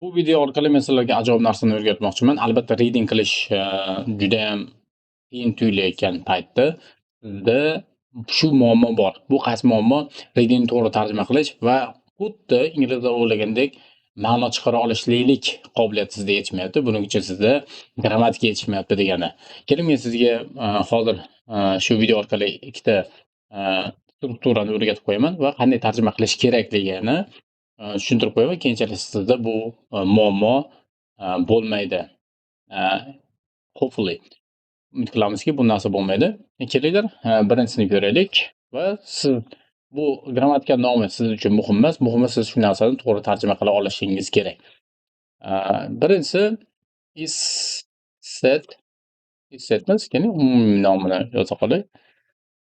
Bu video orqali men sizlarga ajoyib narsani o'rgatmoqchiman. Albatta reading qilish judayam qiyin tuyulayotgan paytda sizda shu muammo bor. Bu qaysi muammo? Readingni to'g'ri tarjima qilish va xuddi inglizda o'ylagandek ma'no chiqara olishlik qobiliyati sizda yetishmayapti. Buning uchun sizda grammatika yetishmayapti degani. Keling men sizga hozir shu video orqali ikkita strukturani o'rgatib qo'yaman va qanday tarjima qilish kerakligini tushuntirib qo'yaman. Keyinchalik sizda bu muammo bo'lmaydi. Hopefully. Umid qilamizki, bu narsa bo'lmaydi. Kelinglar, birinchisini ko'raylik va siz bu grammatika nomi siz uchun muhim emas. Muhimi siz shu narsani to'g'ri tarjima qila olishingiz kerak. Birinchisi is set emas, keling umumiy nomini yoza qo'yaylik.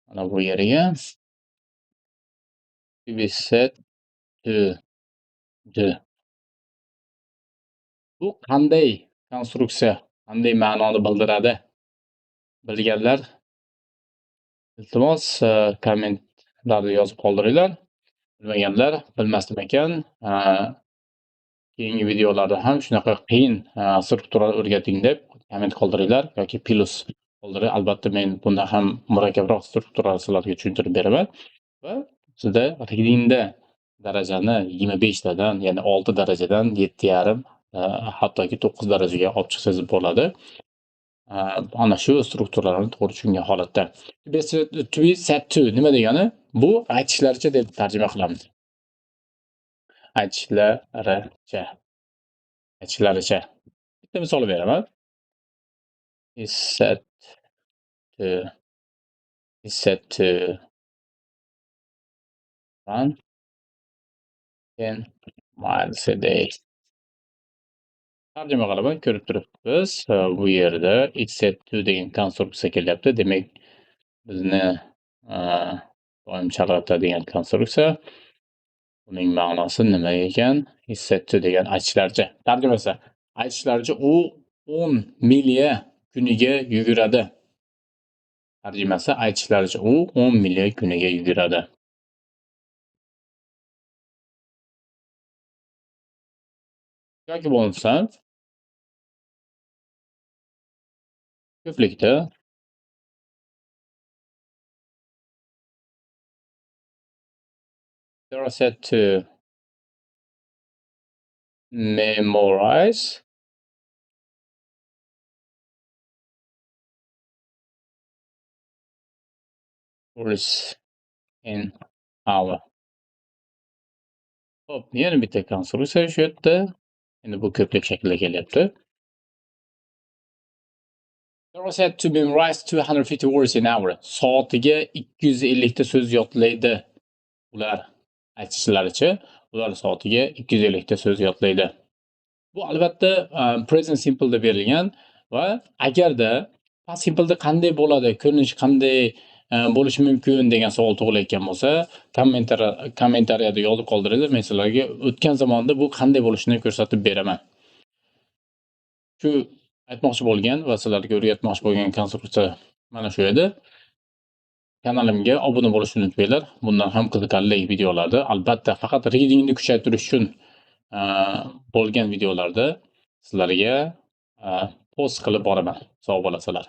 Mana bu yeriga is set to the. Bu qanday konstruksiya, qanday ma'noni bildiradi? Bilganlar iltimos kommentlarda yozib qoldiringlar. Bilmaganlar bilmasdim ekan. Keyingi videolarda ham shunaqa qiyin strukturalar o'rgating deb komment qoldiringlar yoki plus qoldiring. Albatta men bundan ham murakkabroq strukturalar sizlarga tushuntirib beraman va sizda readingda darajani 25 tadan, ya'ni 6 darajadan 7,5 hattoki 9 darajaga olib chiqsangiz bo'ladi. Ana shu strukturalarni to'g'ri tushungan holatda. To be set to nima degani? Bu aytishlaricha deb tarjima qilamiz. Aytishlaricha. Bitta misol beraman. Is set to run 10 miles a day. Tarjima qilaman, ko'rib turibsiz. Bu yerda is set to degan konstruksiya kelyapti. Demak, bizni doim chalg'itadigan konstruksiya. Uning ma'nosi nima ekan? Is set to degan aytishlaricha. Tarjimasi: aytishlaricha u 10 milya kuniga yuguradi. Tarjimasi: aytishlaricha u 10 milya kuniga yuguradi. Yoki bo'lmasa ko'plikda they are set to memorize words in hour. Hop, yana bitta konstruksiya shu yerda. Endi bu ko'plik shaklida kelyapti. They are set to memorize 250 words in hour. Soatiga 250 ta so'z yodlaydi. Ular aytishlaricha, ular soatiga 250 ta so'z yodlaydi. Bu albatta present simple da berilgan va agarda past simple da qanday bo'ladi, ko'rinishi qanday bo'lishi mumkin degan savol tug'ilayotgan bo'lsa, kommentariyada yozib qoldiringlar. Men sizlarga o'tgan zamonda bu qanday bo'lishini ko'rsatib beraman. Shu aytmoqchi bo'lgan va sizlarga o'rgatmoqchi bo'lgan konstruksiya mana shu edi. Kanalimga obuna bo'lishni unutmanglar. Bundan ham qiziqarli videolarda albatta faqat readingni kuchaytirish uchun bo'lgan videolarda sizlarga post qilib boraman. Sog' bo'lasizlar.